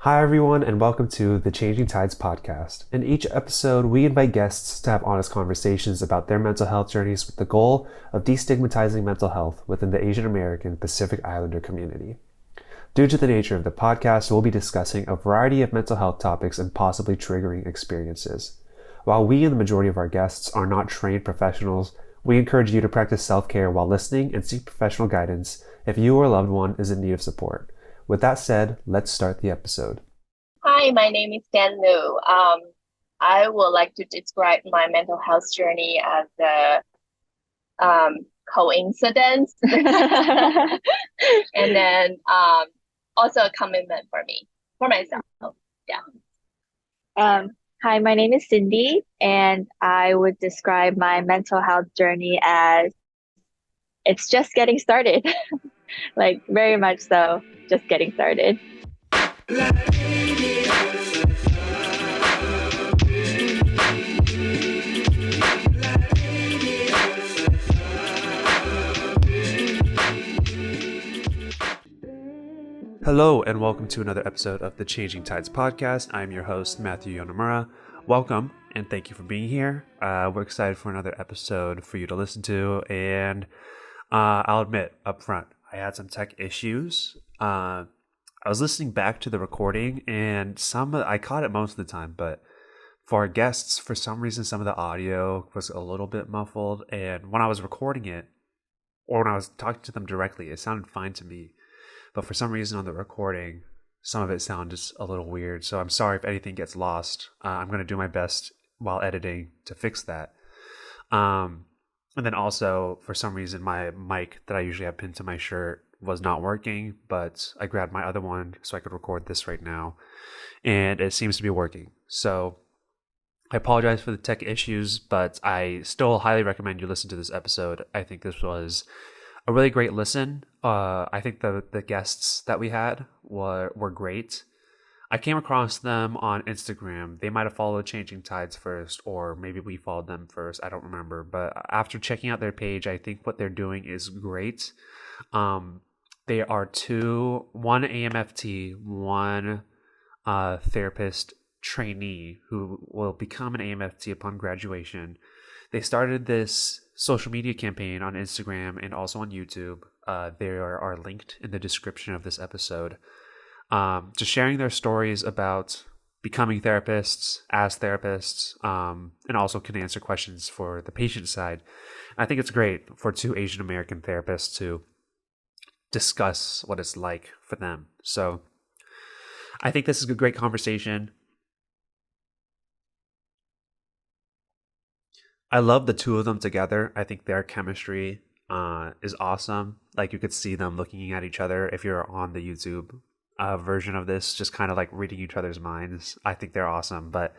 Hi, everyone, and welcome to the Changing Tides podcast. In each episode, we invite guests to have honest conversations about their mental health journeys with the goal of destigmatizing mental health within the Asian American Pacific Islander community. Due to the nature of the podcast, we'll be discussing a variety of mental health topics and possibly triggering experiences. While we and the majority of our guests are not trained professionals, we encourage you to practice self-care while listening and seek professional guidance if you or a loved one is in need of support. With that said, let's start the episode. Hi, my name is Danlu. I would like to describe my mental health journey as a coincidence and then also a commitment for me, for myself. Yeah. Um, Hi, my name is Cindy, and I would describe my mental health journey as it's just getting started. Like, very much so, just getting started. Hello, and welcome to another episode of the Changing Tides podcast. I'm your host, Matthew Yonemura. Welcome, and thank you for being here. We're excited for another episode for you to listen to, and I'll admit up front, I had some tech issues. I was listening back to the recording, and I caught it most of the time, but for our guests, for some reason, some of the audio was a little bit muffled, and when I was recording it, or when I was talking to them directly, it sounded fine to me. But for some reason on the recording, some of it sounded just a little weird. So I'm sorry if anything gets lost. I'm going to do my best while editing to fix that. And then also, for some reason, my mic that I usually have pinned to my shirt was not working, but I grabbed my other one so I could record this right now. And it seems to be working. So I apologize for the tech issues, but I still highly recommend you listen to this episode. I think this was a really great listen. I think the guests that we had were great. I came across them on Instagram. They might have followed Changing Tides first, or maybe we followed them first. I don't remember. But after checking out their page, I think what they're doing is great. They are one AMFT, one therapist trainee who will become an AMFT upon graduation. They started this social media campaign on Instagram and also on YouTube. They are linked in the description of this episode. Just sharing their stories about becoming therapists, as therapists, and also can answer questions for the patient side. I think it's great for two Asian American therapists to discuss what it's like for them. So I think this is a great conversation. I love the two of them together. I think their chemistry is awesome. Like you could see them looking at each other if you're on the YouTube version of this, just kind of like reading each other's minds. I think they're awesome. But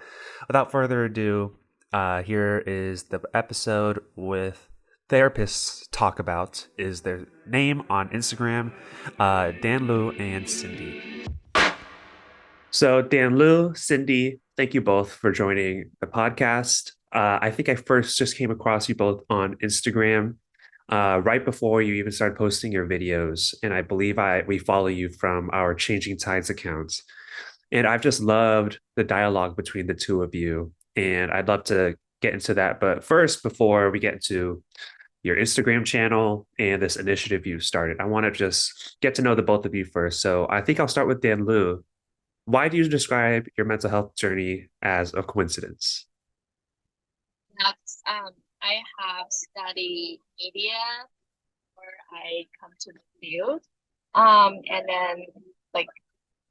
without further ado, here is the episode with therapists talk about is their name on Instagram, Danlu and Cindy. So, Danlu, Cindy, thank you both for joining the podcast. I think I first just came across you both on Instagram right before you even started posting your videos, and I believe we follow you from our Changing Tides accounts. And I've just loved the dialogue between the two of you, and I'd love to get into that. But first, before we get into your Instagram channel and this initiative you started, I want to just get to know the both of you first. So I think I'll start with Dan Lu. Why do you describe your mental health journey as a coincidence? Next, I have studied media where I come to the field. And then like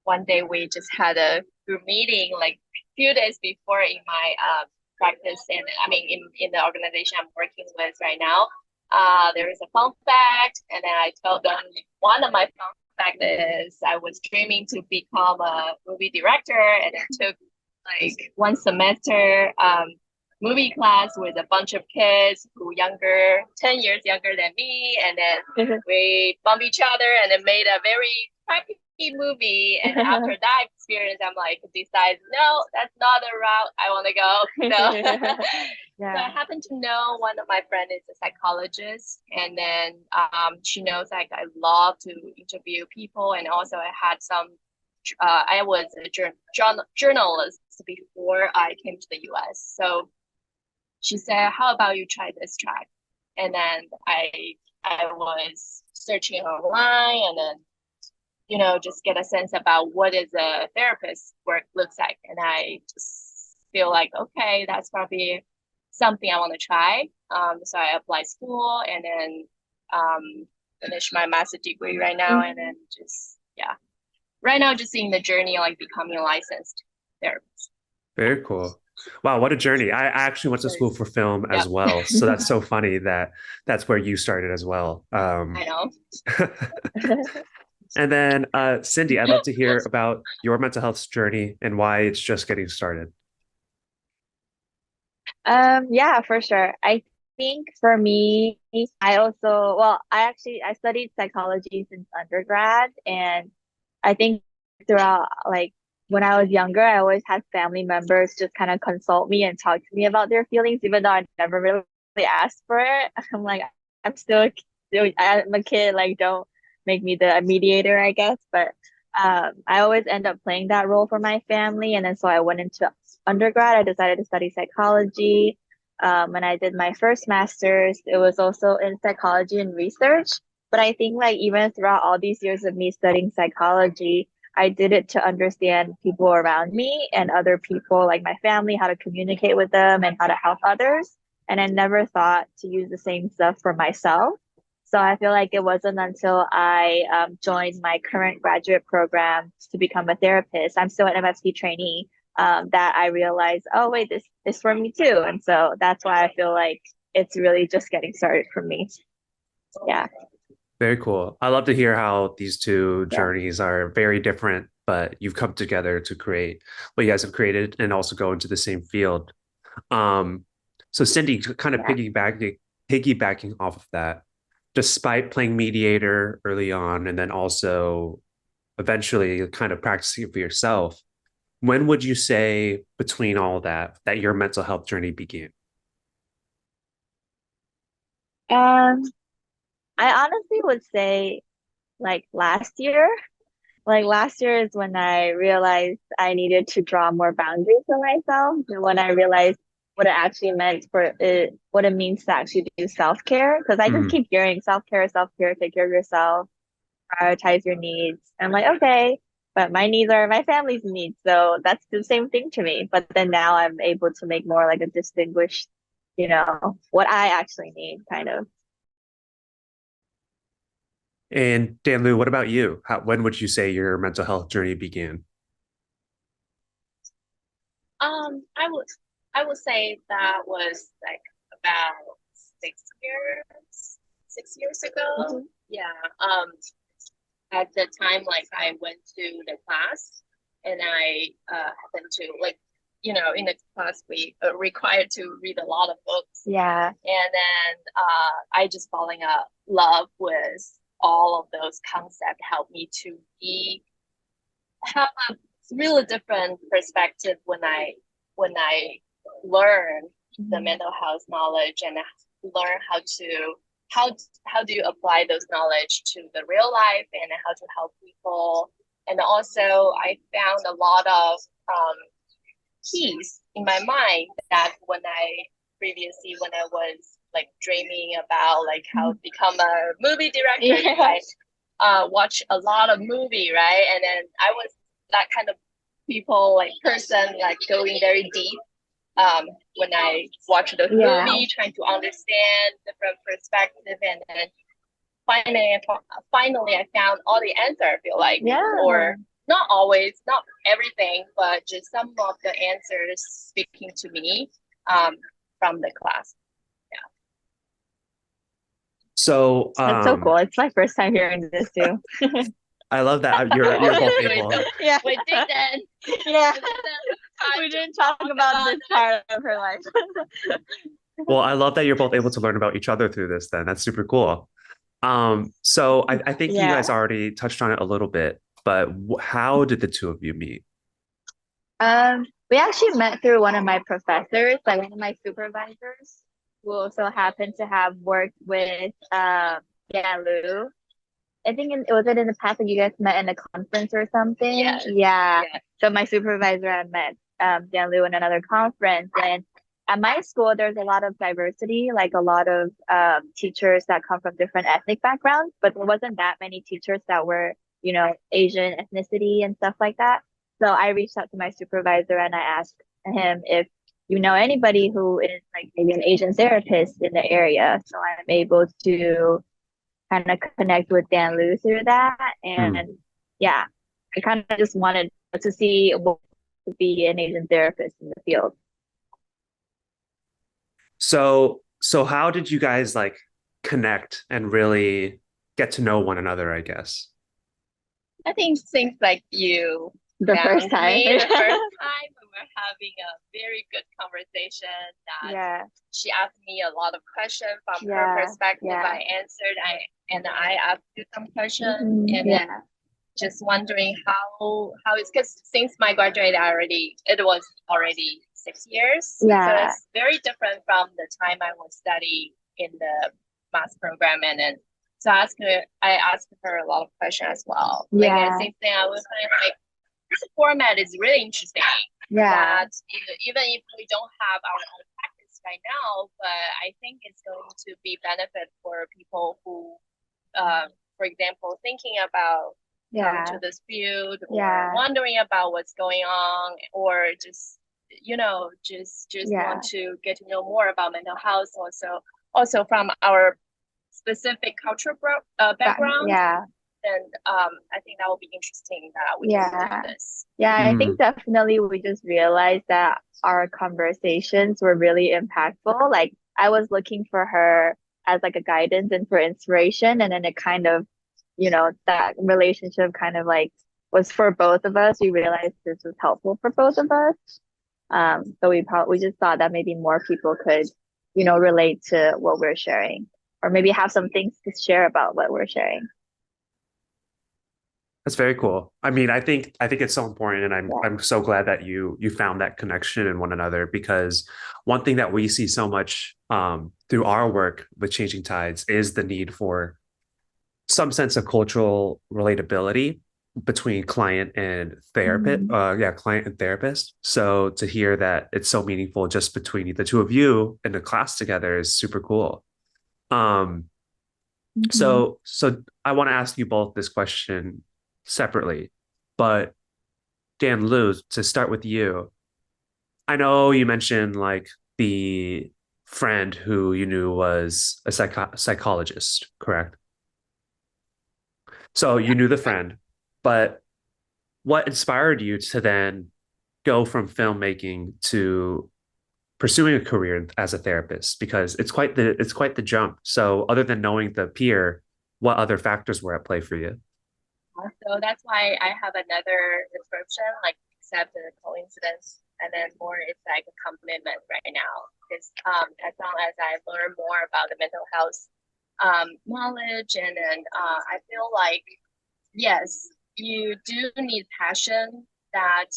one day we just had a group meeting like a few days before in my practice and I mean in the organization I'm working with right now. There is a fun fact, and then I told them one of my fun fact is I was dreaming to become a movie director, and it took like one semester movie class with a bunch of kids who 10 years younger than me, and then we bumped each other and then made a very crappy movie. And after that experience, I'm like, decide, no, that's not the route I want to go. No. So I happen to know one of my friends is a psychologist, and then she knows like I love to interview people, and also I had some I was a journalist before I came to the US. So she said, "How about you try this track?" And then I was searching online, and then just get a sense about what is a therapist work looks like. And I just feel like, okay, that's probably something I want to try. So I applied school and then finish my master's degree right now. And then just, yeah, right now just seeing the journey of like becoming a licensed therapist. Very cool. Wow, what a journey. I actually went to school for film as well. So that's so funny that that's where you started as well. I know. And then, Cindy, I'd love to hear about your mental health journey and why it's just getting started. Yeah, for sure. I think for me, I studied psychology since undergrad, and I think throughout, like, when I was younger, I always had family members just kind of consult me and talk to me about their feelings, even though I never really asked for it. I'm like, I'm a kid, like, don't make me the mediator, I guess. But I always end up playing that role for my family. And then so I went into undergrad, I decided to study psychology. When I did my first master's, it was also in psychology and research. But I think like even throughout all these years of me studying psychology, I did it to understand people around me and other people, like my family, how to communicate with them and how to help others. And I never thought to use the same stuff for myself. So I feel like it wasn't until I joined my current graduate program to become a therapist. I'm still an MFT trainee, that I realized, oh wait, this is for me too. And so that's why I feel like it's really just getting started for me. Yeah. Very cool. I love to hear how these two Yeah. journeys are very different, but you've come together to create what you guys have created and also go into the same field. Um, so Cindy, kind of Yeah. piggybacking off of that, despite playing mediator early on and then also eventually kind of practicing it for yourself, when would you say between all that your mental health journey began? Um, I honestly would say like last year. Like last year is when I realized I needed to draw more boundaries for myself, and when I realized what it actually meant for it, what it means to actually do self-care. Because I just Mhm. keep hearing self-care, take care of yourself, prioritize your needs. I'm like, okay, but my needs are my family's needs. So that's the same thing to me. But then now I'm able to make more like a distinguished, what I actually need kind of. And Danlu, what about you? When would you say your mental health journey began? I would say that was like about 6 years ago. Yeah. At the time, like I went to the class, and I happened to like, in the class we are required to read a lot of books. Yeah. And then I just falling in love with all of those concepts, helped me to have a really different perspective when I learn the mental health knowledge and learn how do you apply those knowledge to the real life and how to help people. And also I found a lot of peace in my mind that when I was like dreaming about like how to become a movie director, I watch a lot of movie, right? And then I was that kind of person, like going very deep when I watch those movie, trying to understand different perspective, and then finally I found all the answer. I feel like, or not always, not everything, but just some of the answers speaking to me from the class. Yeah. So That's so cool. It's my first time hearing this too. I love that you're both able. Yeah. We did that. Yeah. We didn't talk about this part of her life. Well, I love that you're both able to learn about each other through this then. That's super cool. So I think you guys already touched on it a little bit, but how did the two of you meet? We actually met through one of my professors, like one of my supervisors, who also happened to have worked with Danlu. I think was it in the past that you guys met in a conference or something? Yes. Yeah. Yes. So my supervisor had met Danlu in another conference, and at my school there's a lot of diversity, like a lot of teachers that come from different ethnic backgrounds, but there wasn't that many teachers that were, Asian ethnicity and stuff like that. So I reached out to my supervisor and I asked him if you know anybody who is like maybe an Asian therapist in the area. So I'm able to kind of connect with Danlu through that. Mm. And yeah, I kind of just wanted to see what to be an Asian therapist in the field. So how did you guys like connect and really get to know one another, I guess? I think things like you The first found time. me the first time we were having a very good conversation that Yeah, she asked me a lot of questions from her yeah, perspective. yeah. I answered, I asked you some questions, and then Yeah, just wondering how it's because since my graduate it was already 6 years. So yeah, it's very different from the time I was studying in the math program, and then so I asked her a lot of questions as well. Like the yeah, same thing, I was kind of like this format is really interesting. yeah, That even if we don't have our own practice right now, but I think it's going to be benefit for people who, for example, thinking about coming yeah, to this field or yeah, wondering about what's going on, or just yeah, want to get to know more about mental health. Also from our specific cultural background, yeah. then I think that will be interesting that we can Yeah. do this. Yeah, I think Mm. definitely we just realized that our conversations were really impactful. Like I was looking for her as like a guidance and for inspiration, and then it kind of, that relationship kind of like was for both of us. We realized this was helpful for both of us. So we just thought that maybe more people could, relate to what we're sharing, or maybe have some things to share about what we're sharing. That's very cool. I mean, I think it's so important, and I'm Yeah. I'm so glad that you found that connection in one another, because one thing that we see so much through our work with Changing Tides is the need for some sense of cultural relatability between client and therapist. Mhm. Yeah, client and therapist. So to hear that it's so meaningful just between the two of you in a class together is super cool. Um, Mhm. so I want to ask you both this question separately, but Danlu, to start with you, I know you mentioned like the friend who you knew was a psychologist, correct? So you knew the friend, but what inspired you to then go from filmmaking to pursuing a career as a therapist? Because it's quite the jump. So other than knowing the peer, what other factors were at play for you? So that's why I have another description, like accept the coincidence, and then more it's like a commitment right now. Because as long as I learn more about the mental health knowledge, and then I feel like yes, you do need passion. That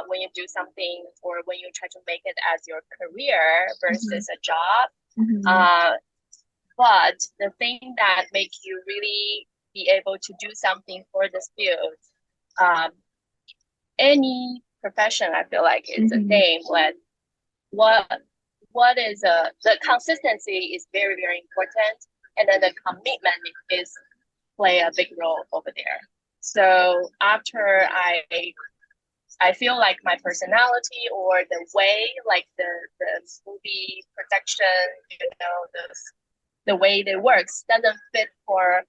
when you do something or when you try to make it as your career Mhm. versus a job, Mhm. uh, but the thing that makes you really be able to do something for this field, um, any profession, I feel like is the Mhm. same. With what what is the consistency is very very important, and then the commitment is play a big role over there. So after I feel like my personality or the way like the movie production, the way it works doesn't fit for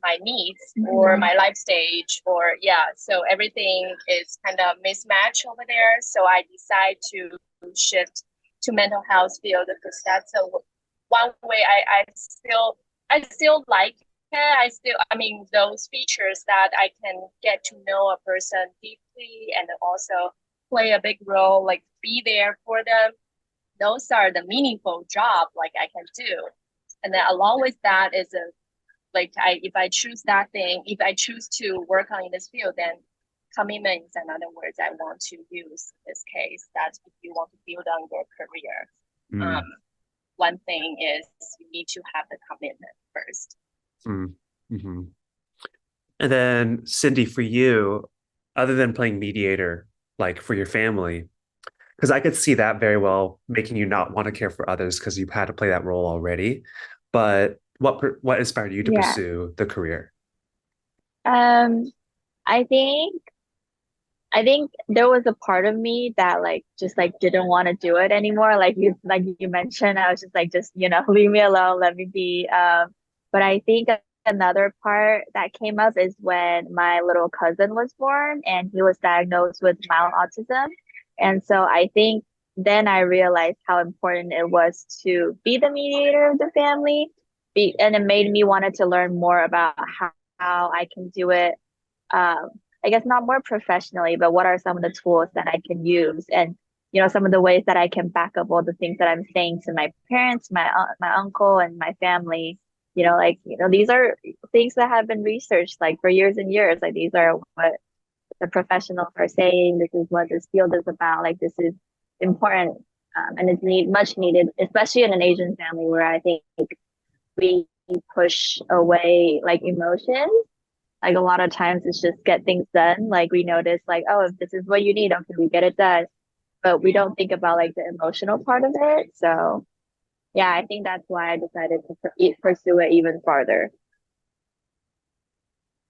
my needs or my life stage, or yeah, so everything is kind of mismatched over there, so I decide to shift to mental health field because that's a one way I still like it. I mean those features that I can get to know a person deeply and also play a big role, like be there for them. Those are the meaningful job like I can do. And then along with that is a like if I choose that thing, if I choose to work on in this field, then commitment is another word I want to use in this case. That if you want to build on your career, um, Mm, one thing is you need to have the commitment first. mm, mhm. And then Cindy, for you, other than playing mediator, like for your family, because I could see that very well making you not want to care for others because you've had to play that role already. But what inspired you to Yeah. pursue the career? Um, I think I think there was a part of me that like just like didn't want to do it anymore. Like you mentioned, I was just like just leave me alone, let me be. But I think another part that came up is when my little cousin was born and he was diagnosed with mild autism. And so I think then I realized how important it was to be the mediator of the family. And it made me wanted to learn more about how I can do it, um, I guess not more professionally, but what are some of the tools that I can use, and some of the ways that I can back up all the things that I'm saying to my parents, my uncle, and my family. These are things that have been researched like for years and years. Like these are what the professionals are saying. This is what this field is about. Like this is important, and it's much needed, especially in an Asian family where I think we push away like emotions. Like a lot of times it's just get things done. Like we notice like, oh, if this is what you need, okay, we get it done. But we don't think about like the emotional part of it. So yeah, I think that's why I decided to pursue it even farther.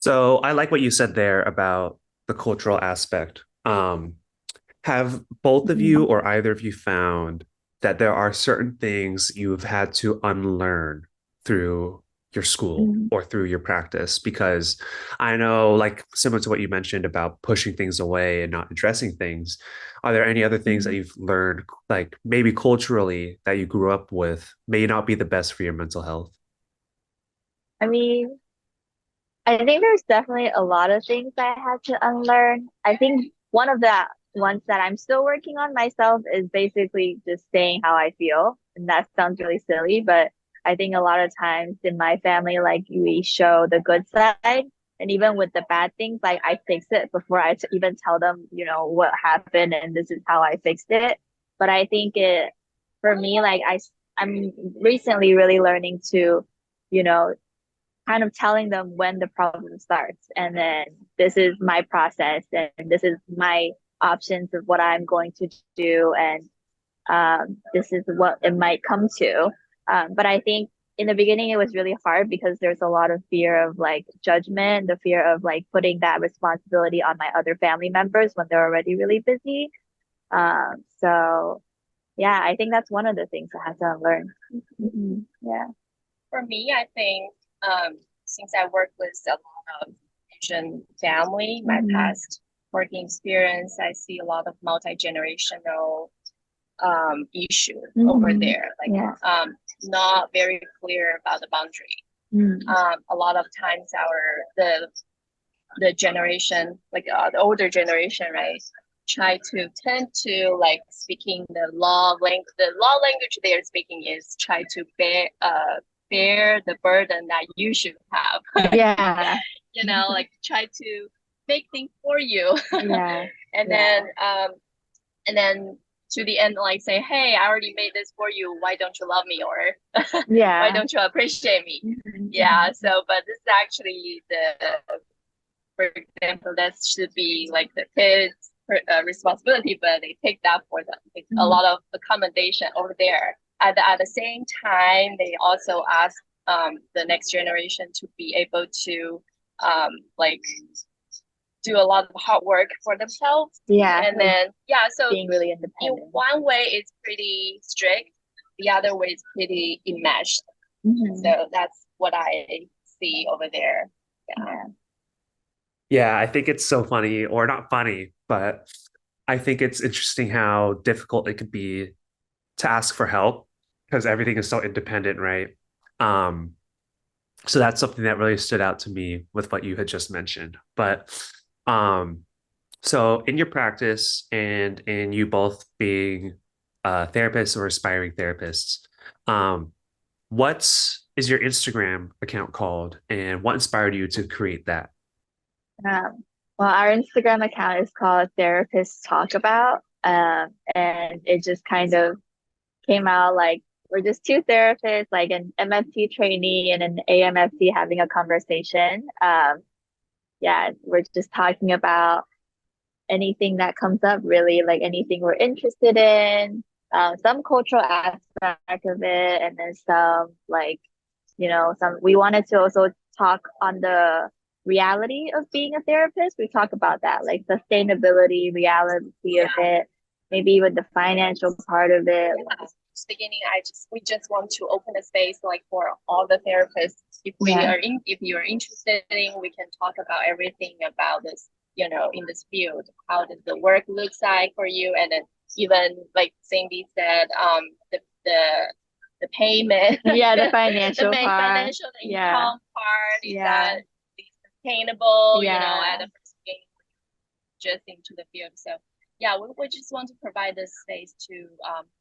So I like what you said there about the cultural aspect. Have both of you Mhm. or either of you found that there are certain things you've had to unlearn through your school Mhm. or through your practice? Because I know, like, similar to what you mentioned about pushing things away and not addressing things, are there any other things that Mhm. you've learned, like maybe culturally, that you grew up with, may not be the best for your mental health? I mean, I think there's definitely a lot of things I had to unlearn. I think one of the ones that I'm still working on myself is basically just saying how I feel. And that sounds really silly, but I think a lot of times in my family, like we show the good side. And even with the bad things, like I fix it before even tell them, what happened and this is how I fixed it. But I think for me, like I'm recently really learning to, you know, kind of telling them when the problem starts, and then this is my process and this is my options of what I'm going to do, and this is what it might come to. But I think in the beginning it was really hard because there's a lot of fear of like judgment, the fear of like putting that responsibility on my other family members when they're already really busy. So yeah, I think that's one of the things I have to learn. Yeah. For me, I think since I work with a lot of Asian family, my Hmm. past working experience, I see a lot of multi-generational issue over Hmm. there, like Yeah. not very clear about the boundary. Mm. A lot of times the generation, like the older generation, right, try to tend to like speaking the law language they are speaking is try to bear the burden that you should have. Yeah. Like try to make things for you. Yeah. and then and then to the end like say, hey, I already made this for you, why don't you love me, or why Yeah. don't you appreciate me? Yeah, Mhm. so but this is actually the for example, that should be like the kids' responsibility, but they take that for them. It's a Mhm. lot of accommodation over there. At the same time, they also ask the next generation to be able to like do a lot of hard work for themselves. Yeah, And like then yeah, so being really in independent. one way it's pretty strict, the other way is pretty enmeshed. Hmm. So that's what I see over there. Yeah. Yeah. Yeah, I think it's so funny, or not funny, but I think it's interesting how difficult it could be to ask for help because everything is so independent, right? Um, so that's something that really stood out to me with what you had just mentioned. But um, so in your practice and in you both being therapists or aspiring therapists, um, what's is your Instagram account called, and what inspired you to create that? Well, our Instagram account is called Therapists Talk About. And it just kind of came out like we're just two therapists, like an MFT trainee and an AMFT having a conversation. yeah, we're just talking about anything that comes up, really, like anything we're interested in, some cultural aspect of it, and then some like, some we wanted to also talk on the reality of being a therapist. We talk about that, like sustainability, reality of it, maybe even the financial part of it. Yeah. Beginning, we just want to open a space like for all the therapists. If you're interested in, we can talk about everything about this, in this field. How does the work looks like for you? And then even like Cindy said, the payment, the financial the part, financial income part, is that sustainable, at the first beginning, just into the field. So yeah, we just want to provide this space to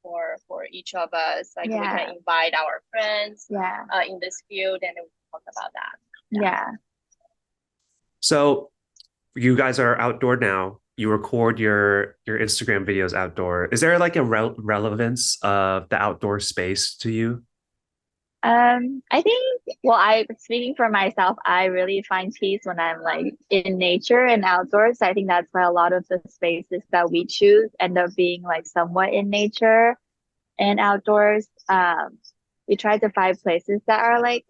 for each of us. Like we can invite our friends in this field, and we talk about that. Yeah. So you guys are outdoor now. You record your Instagram videos outdoor. Is there like a relevance of the outdoor space to you? I think, well, speaking for myself, I really find peace when I'm like in nature and outdoors. I think that's why a lot of the spaces that we choose end up being like somewhat in nature and outdoors. We try to find places that are like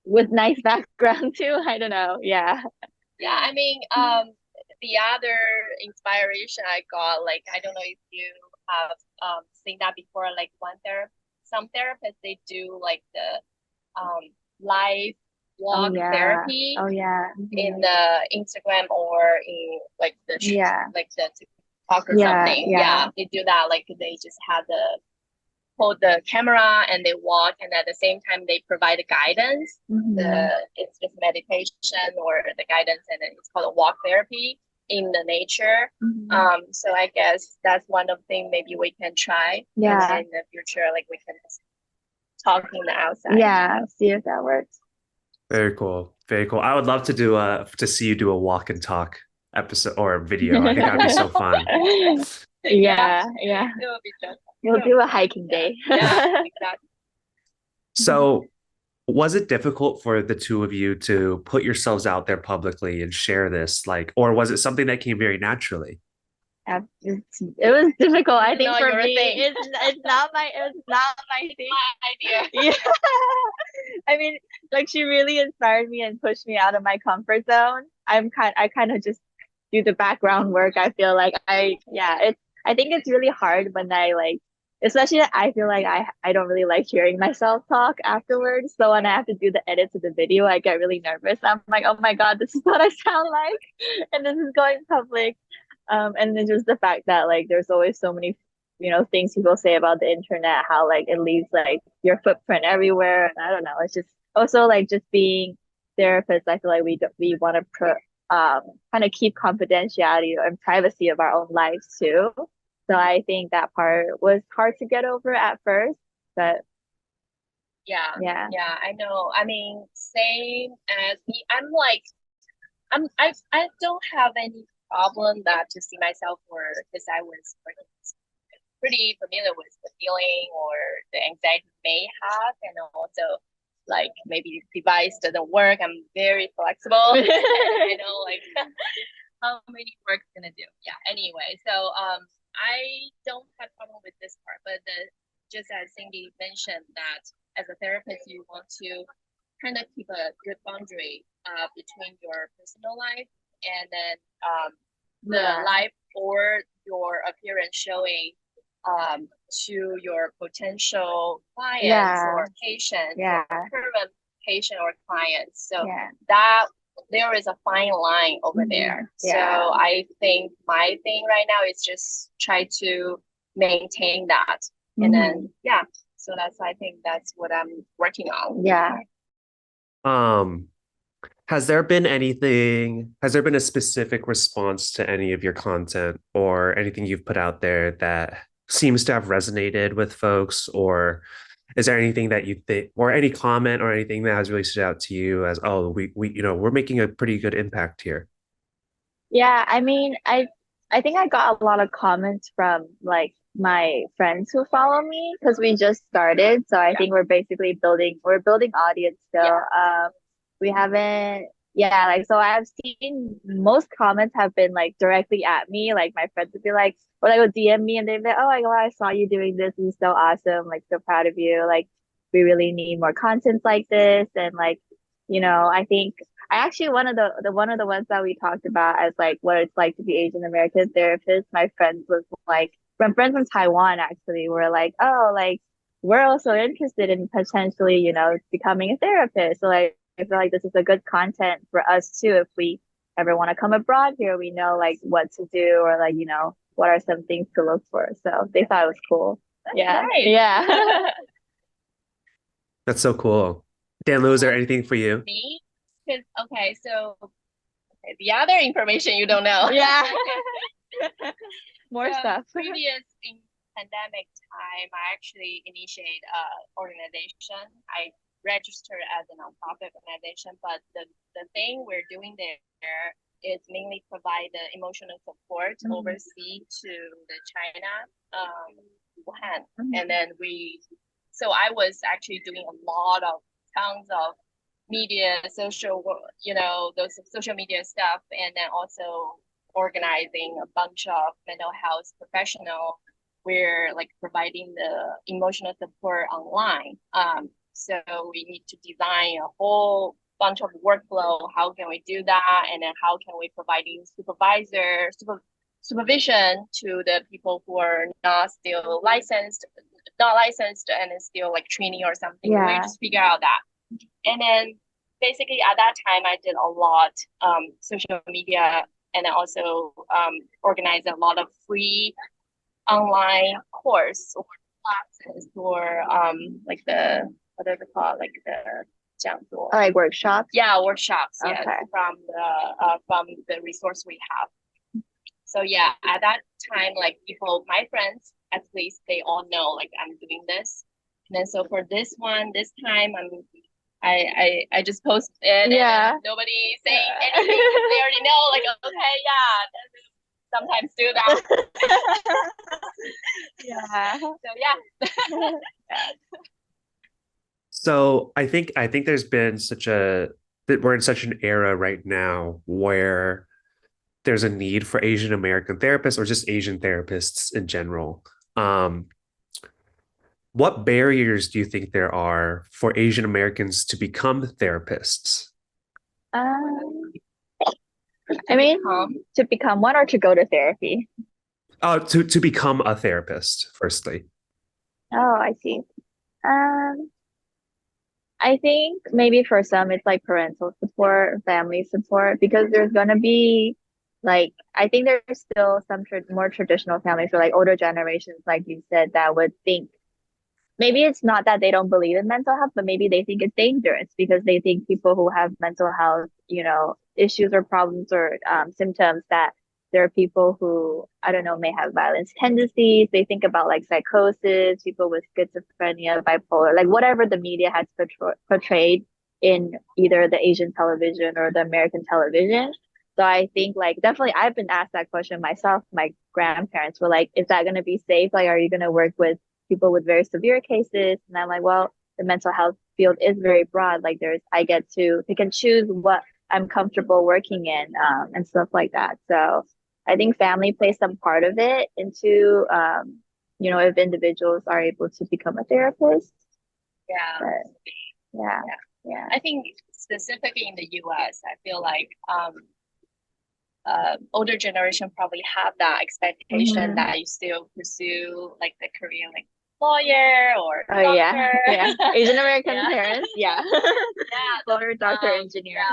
with nice background too. I don't know. Yeah. Yeah, I mean, the other inspiration I got, like, I don't know if you have seen that before, like some therapists, they do like the live walk therapy in the Instagram or in like the like the TikTok or something. Yeah, they do that. Like they just have hold the camera and they walk, and at the same time they provide the guidance. It's just meditation or the guidance, and then it's called a walk therapy in the nature. So I guess that's one of the things maybe we can try in the future. Like we can talk in the outside. Yeah, see if that works. Very cool. Very cool. I would love to to see you do a walk and talk episode or a video. I think that'd be so fun. Yeah. It will be just. We'll do a hiking day. Yeah, exactly. So, was it difficult for the two of you to put yourselves out there publicly and share this, like, or was it something that came very naturally? It was difficult. I think for me, it's not my thing. My idea. Yeah. I mean, like she really inspired me and pushed me out of my comfort zone. I kind of just do the background work. I feel like I think it's really hard when I like, especially I feel like I don't really like hearing myself talk afterwards. So when I have to do the edits of the video, I get really nervous. I'm like, oh my God, this is what I sound like, and this is going public. And then just the fact that like there's always so many, things people say about the internet, how like it leaves like your footprint everywhere. And I don't know, it's just also like just being therapists. I feel like we want to kind of keep confidentiality and privacy of our own lives too. So I think that part was hard to get over at first, but yeah, I know. I mean, same as me. I don't have any problem that to see myself, or because I was pretty familiar with the feeling or the anxiety may have, and also like maybe device doesn't work. I'm very flexible. I know like how many work's gonna do. Yeah. Anyway, so I don't have problem with this part, but just as Cindy mentioned that as a therapist, you want to kind of keep a good boundary between your personal life and then the life or your appearance showing to your potential clients or patients or current patient or clients. So that there is a fine line over there. So I think my thing right now is just try to maintain that. And then so I think that's what I'm working on. Has there been a specific response to any of your content or anything you've put out there that seems to have resonated with folks? Or is there anything that you think, or any comment or anything that has really stood out to you as, oh, we're making a pretty good impact here? Yeah, I mean, I think I got a lot of comments from like my friends who follow me because we just started. So I think we're building audience still. We haven't yeah, like so I've seen most comments have been like directly at me. Like my friends would be like, or like would DM me and they'd be like, oh my God, I saw you doing this. This is so awesome. Like so proud of you. Like we really need more content like this. And like, I think I actually one of the ones that we talked about as like what it's like to be Asian American therapist. My friends was like, from friends from Taiwan actually were like, oh, like we're also interested in potentially, becoming a therapist. So like I feel like this is a good content for us too. If we ever want to come abroad here, we know like what to do or like, what are some things to look for. So they thought it was cool. Yeah. Nice. Yeah. That's so cool. Danlu, is there anything for you? Me? Because okay, so the other information you don't know. Yeah. More So stuff. previous in pandemic time, I actually initiate a organization. I registered as a nonprofit organization, but the thing we're doing there is mainly provide the emotional support overseas to the China, Wuhan, and then so I was actually doing a lot of tons of media, social, those social media stuff, and then also organizing a bunch of mental health professional. We're like providing the emotional support online. So we need to design a whole bunch of workflow. How can we do that? And then how can we providing supervision to the people who are not licensed and is still like training or something. Yeah. We just figure out that. And then basically at that time I did a lot social media and I also organized a lot of free online course or classes or like the what are they called, like the 讲座. Like workshops. Yeah, workshops. Yes, Okay. from the resource we have. So yeah, at that time, like people, my friends, at least they all know like I'm doing this. And then so for this time I just post it Yeah. and nobody saying anything. They already know like okay, yeah, sometimes do that. Yeah. So yeah. So I think there's been that we're in such an era right now where there's a need for Asian American therapists or just Asian therapists in general. Um, what barriers do you think there are for Asian Americans to become therapists? Um, I mean, to become one or to go to therapy. To become a therapist, firstly. Oh, I see. Um, I think maybe for some it's like parental support, family support, because there's gonna be like I think there's still some more traditional families or like older generations, like you said, that would think maybe it's not that they don't believe in mental health, but maybe they think it's dangerous because they think people who have mental health, issues or problems or symptoms that there are people who, I don't know, may have violence tendencies. They think about like psychosis, people with schizophrenia, bipolar, like whatever the media has portrayed in either the Asian television or the American television. So I think like definitely I've been asked that question myself. My grandparents were like, is that going to be safe? Like, are you going to work with people with very severe cases? And I'm like, well, the mental health field is very broad. Like I get to pick and choose what I'm comfortable working in, and stuff like that. So I think family plays some part of it into, if individuals are able to become a therapist. Yeah. But, yeah. I think specifically in the US, I feel like older generation probably have that expectation that you still pursue like the career like lawyer or doctor. Yeah. Asian American parents, yeah. Lawyer, doctor, engineer.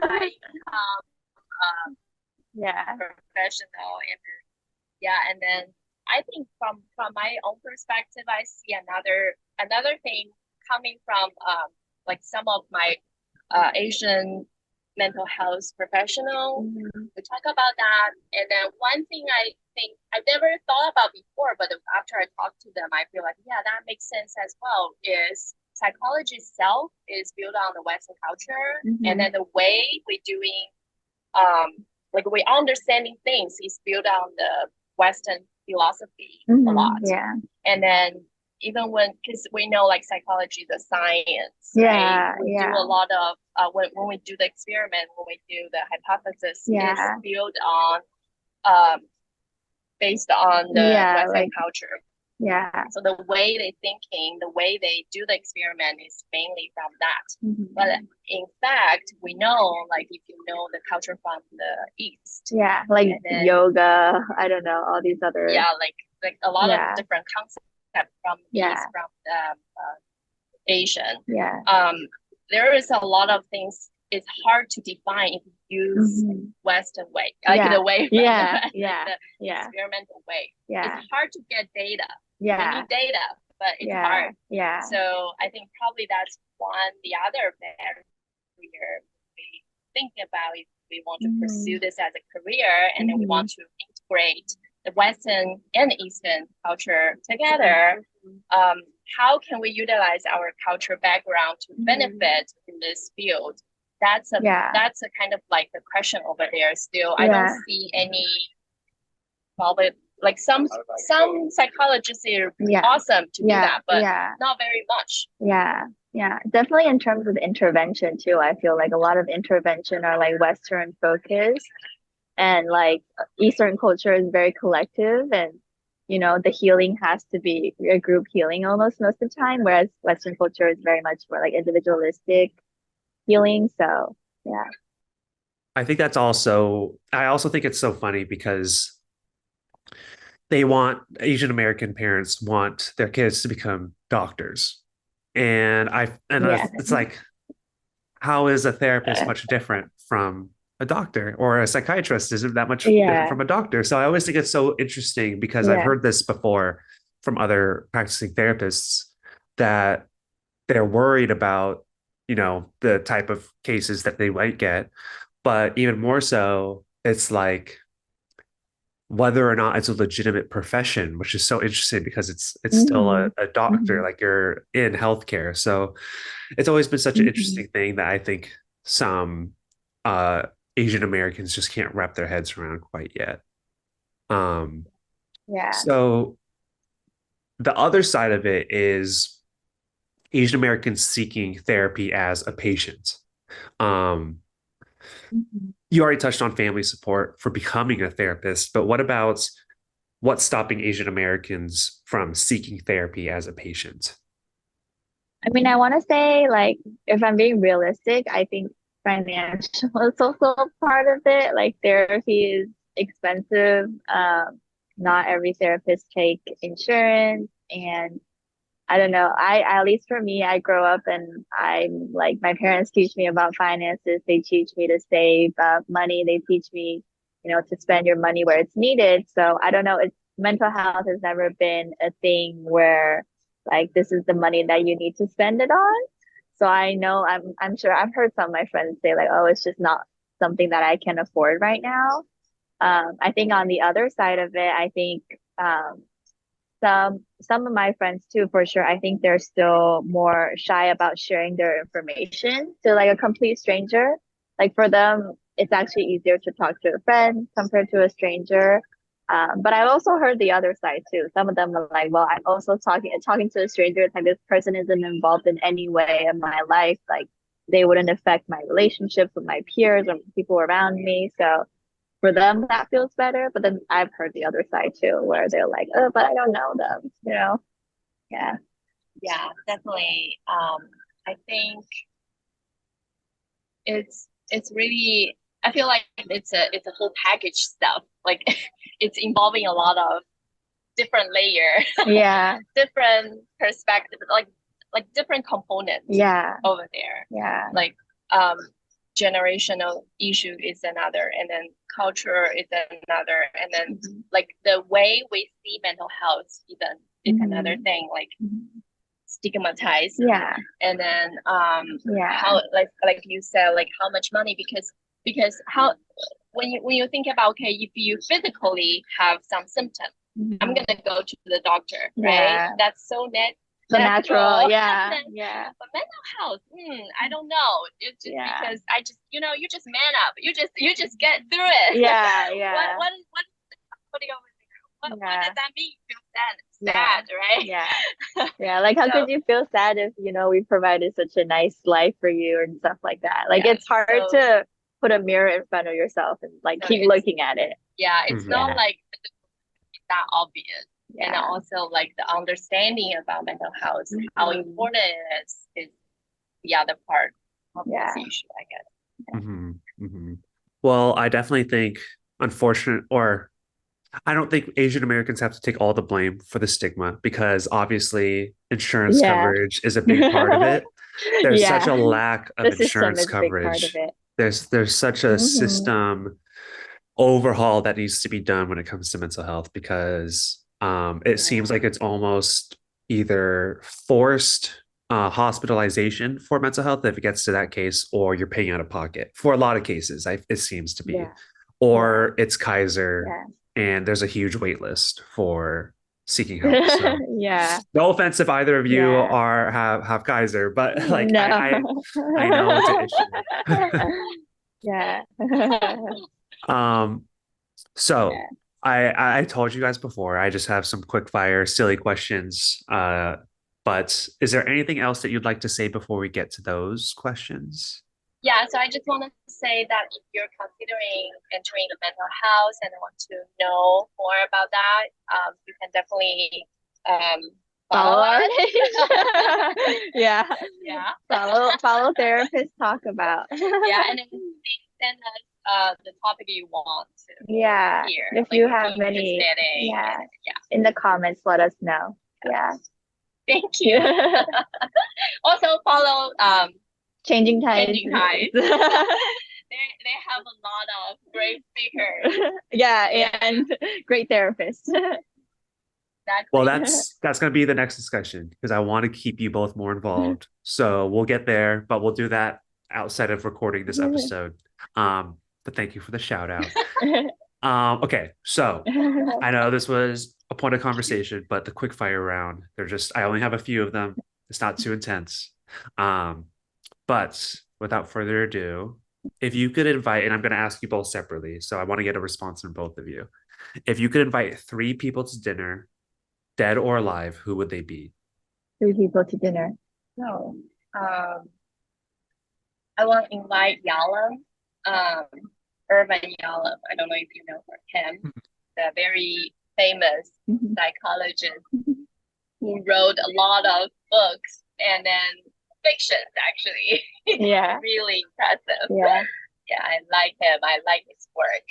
Like yeah. professional and then I think from my own perspective I see another thing coming from like some of my Asian mental health professional. We talk about that, and then one thing I think I've never thought about before, but after I talk to them, I feel like that makes sense as well. Is psychology itself is built on the Western culture, and then the way we're doing, like we understanding things is built on the Western philosophy a lot. Yeah, and then even because we know like psychology, the science, Yeah, right? We yeah. do a lot of when we do the experiment, when we do the hypothesis, Yeah. is built on based on the Western like culture. yeah. So the way they thinking, the way they do the experiment is mainly from that. But in fact, we know, like if you know the culture from the East, Yeah, like then, yoga, I don't know, all these other like a lot Yeah. of different concepts from the Yeah. East, from Asian. Yeah. There is a lot of things. It's hard to define if you use Western way, like Yeah. the way from Yeah. the, Yeah. the Yeah. experimental way. Yeah. It's hard to get data. We Yeah. need data, but it's Yeah. hard. Yeah. So I think probably that's one. The other barrier we think about if we want to pursue this as a career, and then we want to integrate the Western and Eastern culture together. How can we utilize our culture background to benefit in this field? That's a kind of like the question over there. Still, I don't see any probably. Like some psychologists are awesome to do that, but not very much. Yeah, definitely in terms of intervention too. I feel like a lot of intervention are like Western focused, and like Eastern culture is very collective, and the healing has to be a group healing almost most of the time, whereas Western culture is very much more like individualistic healing. So yeah. I think I also think it's so funny because Asian American parents want their kids to become doctors. It's like, how is a therapist much different from a doctor, or a psychiatrist isn't that much different from a doctor? So I always think it's so interesting because I've heard this before from other practicing therapists that they're worried about, the type of cases that they might get. But even more so, it's like whether or not it's a legitimate profession, which is so interesting because it's still a doctor, like you're in healthcare. So it's always been such an interesting thing that I think some Asian Americans just can't wrap their heads around quite yet. So the other side of it is Asian Americans seeking therapy as a patient. You already touched on family support for becoming a therapist, but what's stopping Asian Americans from seeking therapy as a patient? I mean, I want to say, like, if I'm being realistic, I think financial is also part of it. Like, therapy is expensive. Not every therapist take insurance, and I don't know. At least for me, I grow up and I'm like, my parents teach me about finances. They teach me to save money. They teach me, to spend your money where it's needed. So I don't know. Mental health has never been a thing where like this is the money that you need to spend it on. So I know I'm sure I've heard some of my friends say like, oh, it's just not something that I can afford right now. I think on the other side of it, I think some of my friends too, for sure, I think they're still more shy about sharing their information to like a complete stranger. Like for them, it's actually easier to talk to a friend compared to a stranger. But I also heard the other side too. Some of them are like, well, I'm also talking to a stranger. It's like this person isn't involved in any way in my life. Like they wouldn't affect my relationships with my peers or people around me. So for them, that feels better. But then I've heard the other side too, where they're like, oh, but I don't know them. Yeah. Yeah, definitely. I think it's really, I feel like it's a whole package stuff. Like it's involving a lot of different layer, different perspective, like different components over there. Like generational issue is another, and then culture is another, and then like the way we see mental health even is another thing, like stigmatized, and then how like you said, like how much money, because how when you think about, okay, if you physically have some symptom, I'm gonna go to the doctor, right? That's so natural. But mental health, I don't know. It's just because I just you just man up. You just get through it. What is putting over there? what Yeah. does that mean? Feel sad, Yeah. sad, right? Yeah. Yeah. Like, how So could you feel sad if, we provided such a nice life for you and stuff like that? Like, yeah, it's hard so to put a mirror in front of yourself and like so keep it's looking at it. it's Mhm. not Yeah. like it's that obvious. And Yeah. also like the understanding about mental health, how Mhm. important it is the other part of Yeah. this issue, I guess. Well, I definitely think I don't think Asian Americans have to take all the blame for the stigma because obviously insurance Yeah. coverage is a big part of it. There's such Yeah. a lack of The system insurance is a big part of coverage. it. There's such a Hmm. system overhaul that needs to be done when it comes to mental health because it seems like it's almost either forced hospitalization for mental health if it gets to that case, or you're paying out of pocket for a lot of cases. It seems to be, Yeah. or it's Kaiser, Yeah. and there's a huge wait list for seeking help. So Yeah. no offense if either of you Yeah. have Kaiser, but like No. I know it's an issue. Yeah. um So Yeah. I told you guys before, I just have some quick fire, silly questions. But is there anything else that you'd like to say before we get to those questions? Yeah, so I just want to say that if you're considering entering the mental health and want to know more about that, you can definitely Follow follow our us. page. Yeah. Yeah. Follow therapists talk about. Yeah, and then send us the topic you want to Yeah. hear. If Like you if have you're any, interested in, yeah, yeah. in the comments, let us know. Yeah. Thank you. Also follow Changing tides. Changing Tides. They have a lot of great speakers. Yeah, Yeah. and great therapists. Well, Exactly. that's going to be the next discussion because I want to keep you both more involved. So we'll get there, but we'll do that outside of recording this episode. But thank you for the shout out. Okay, so I know this was a point of conversation, but the quick fire round, I only have a few of them. It's not too intense. But without further ado, if you could invite, and I'm going to ask you both separately, so I want to get a response from both of you. If you could invite three people to dinner, dead or alive, who would they be? 3 people to dinner. So, I want to invite Yalom, Irvin Yalom. I don't know if you know him, the very famous Mhm. psychologist who wrote a lot of books and then fictions, actually. Yeah. Really impressive. Yeah. Yeah, I like him. I like his work.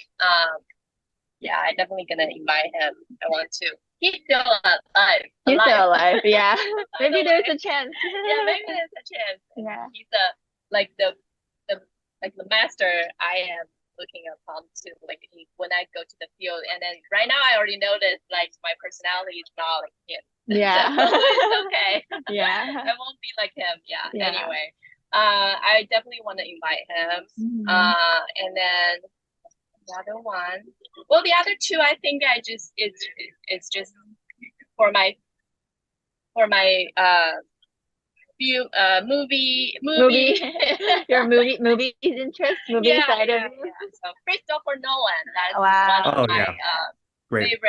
Yeah, I'm definitely gonna invite him. I want to. He's still alive. He's still alive. Yeah. By Maybe the there's way. a chance. Yeah, maybe there's a chance. Yeah. He's like the the master I am looking upon to when I go to the field. And then right now I already noticed like my personality is not like him. Yeah. So it's okay. Yeah. I won't be like him. Yeah. Yeah. Anyway, I definitely want to invite him. Mhm. And then the other one. Well, the other two, I think it's just for my few movie Your movie interest, movie side of you. So Christopher Nolan, that's Wow. one of Oh, my yeah. Great.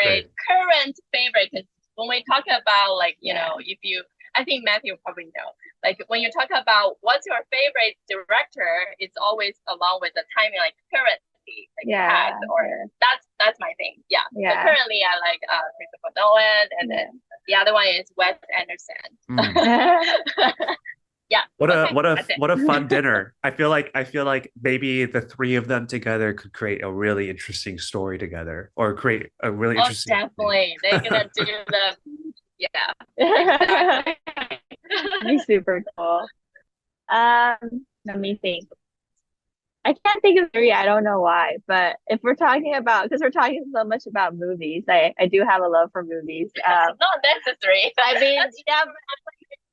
current favorite. 'Cause when we talk about like you Yeah. know if you I think Matthew probably know like when you talk about what's your favorite director, it's always along with the timing like currently like Yeah. past, or that's my thing. Yeah. Yeah. So currently I like Christopher Nolan, and then the other one is Wes Anderson. Yeah. What Okay, that's it. a fun dinner. I feel like maybe the three of them together could create a really interesting story together or create a really Most interesting definitely. They're gonna do the yeah. Be super cool. Let me think. I can't think of three. I don't know why, but if we're talking about, because we're talking so much about movies, I do have a love for movies. Not necessary. I mean, yeah, but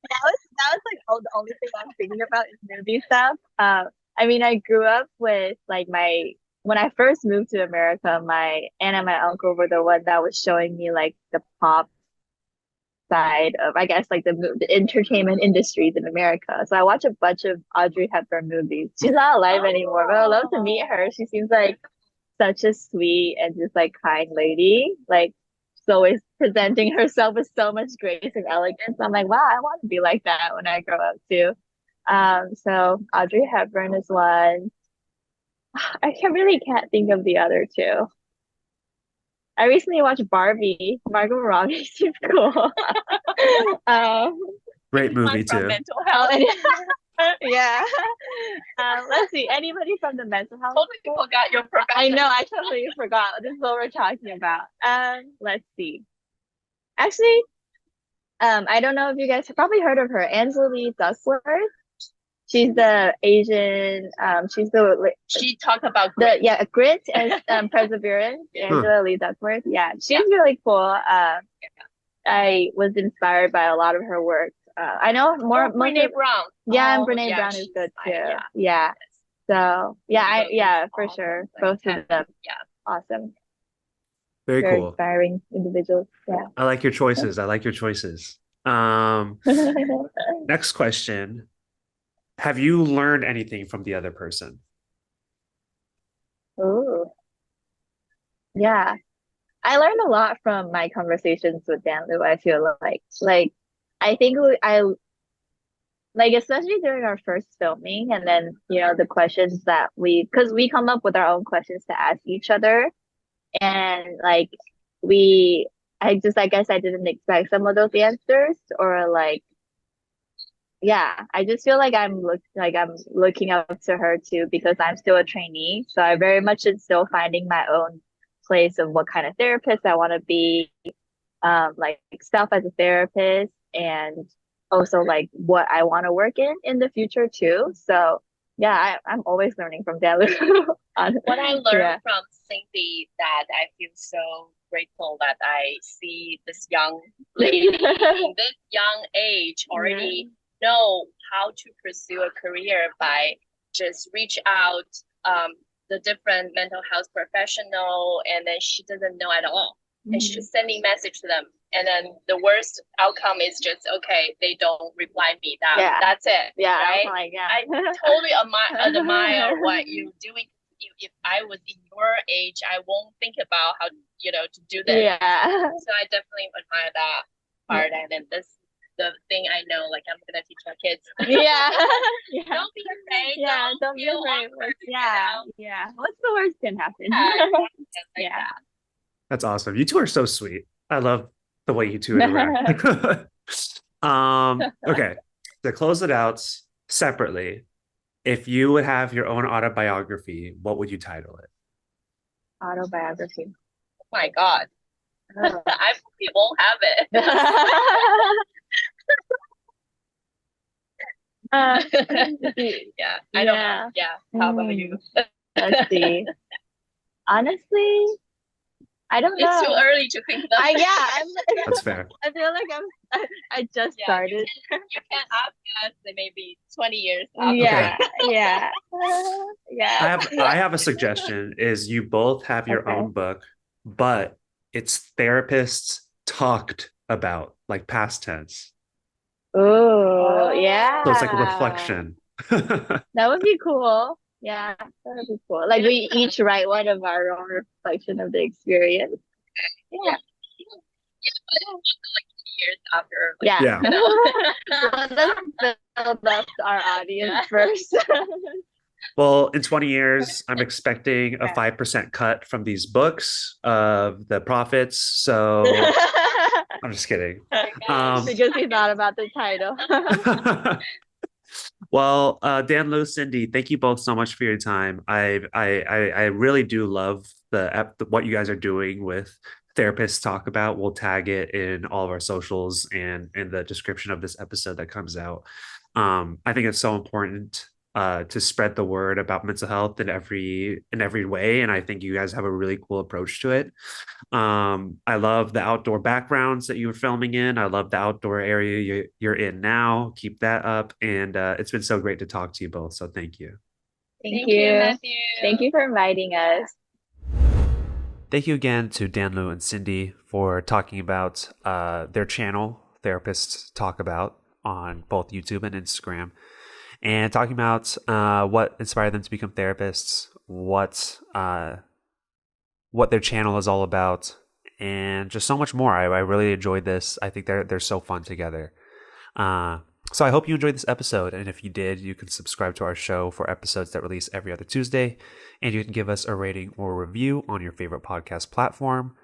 that was like the only thing I'm thinking about is movie stuff. I mean, I grew up with like when I first moved to America, my aunt and my uncle were the one that was showing me like the pop side of, I guess, like the entertainment industries in America. So I watch a bunch of Audrey Hepburn movies. She's not alive anymore, but I'd love to meet her. She seems like such a sweet and just like kind lady. Like always presenting herself with so much grace and elegance. I'm like, wow, I want to be like that when I grow up too. So Audrey Hepburn is one. Can't think of the other two. I recently watched Barbie. Margot Robbie seems cool. um, Great movie From too. mental health. yeah. Let's see. Anybody from the mental health? Totally forgot your profession. I know. I totally forgot. This is what we're talking about. Let's see. Actually, I don't know if you guys have probably heard of her, Anjali Duckworth. She's the Asian. She talked about grit and perseverance. Angela Lee Duckworth. Yeah, she's really cool. I was inspired by a lot of her work. I know more. Brene Brown. Yeah, and Brene Brown is good too. Yeah. So for sure, both of them. Yeah, awesome. Very cool. Inspiring individuals. Yeah. I like your choices. Next question. Have you learned anything from the other person? Ooh. Yeah. I learned a lot from my conversations with Danlu, I feel like I think especially during our first filming, and then the questions that because we come up with our own questions to ask each other, and I guess I didn't expect some of those answers, or I just feel like I'm looking up to her too, because I'm still a trainee, so I very much am still finding my own place of what kind of therapist I want to be, self as a therapist, and also what I want to work in the future too. So I'm always learning from Danlu. What I learned from Cindy, that I feel so grateful that I see this young lady in this young age already know how to pursue a career by just reach out the different mental health professional, and then she doesn't know at all, and she's sending message to them, and then the worst outcome is just they don't reply me. That's it. Right? I totally admire what you're doing. If I was in your age, I won't think about how to do this. So I definitely admire that part, and then the thing I know, I'm gonna teach my kids. Don't be afraid. Don't be afraid. What's the worst can happen? That's awesome. You two are so sweet. I love the way you two interact. Okay, to close it out separately, if you would have your own autobiography, what would you title it? Autobiography. Oh my God. I won't have it. I don't know. How about you? Let's see. Honestly, I don't know. It's too early to think about. That's fair. I feel like I just started. You can ask us maybe 20 years after. I have a suggestion. Is you both have your own book, but it's therapists talked about, past tense. Oh, yeah. So it's a reflection. That would be cool. Yeah, that would be cool. We each write one of our own reflection of the experience. Yeah. Years after. Let's build up our audience first. Well, in 20 years, I'm expecting a 5% cut from these books of the profits. So I'm just kidding. Because he thought about the title. Well, Danlu, Cindy, thank you both so much for your time. I really do love what you guys are doing with Therapists Talk About. We'll tag it in all of our socials and in the description of this episode that comes out. I think it's so important to spread the word about mental health in every way, and I think you guys have a really cool approach to it. I love the outdoor backgrounds that you were filming in. I love the outdoor area you're in now. Keep that up, and it's been so great to talk to you both, so thank you. Thank you, Matthew. Thank you for inviting us. Thank you again to Danlu and Cindy for talking about their channel, Therapists Talk About, on both YouTube and Instagram, and talking about what inspired them to become therapists, what their channel is all about, and just so much more. I really enjoyed this. I think they're so fun together. So I hope you enjoyed this episode, and if you did, you can subscribe to our show for episodes that release every other Tuesday, and you can give us a rating or review on your favorite podcast platform.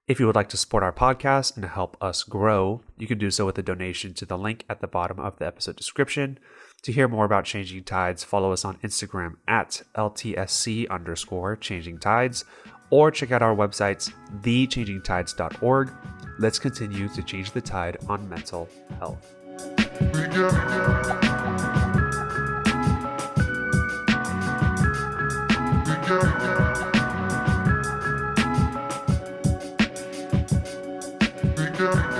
If you would like to support our podcast and help us grow, you can do so with a donation to the link at the bottom of the episode description. To hear more about Changing Tides, follow us on Instagram at LTSC_Changing Tides, or check out our websites, thechangingtides.org. Let's continue to change the tide on mental health. We got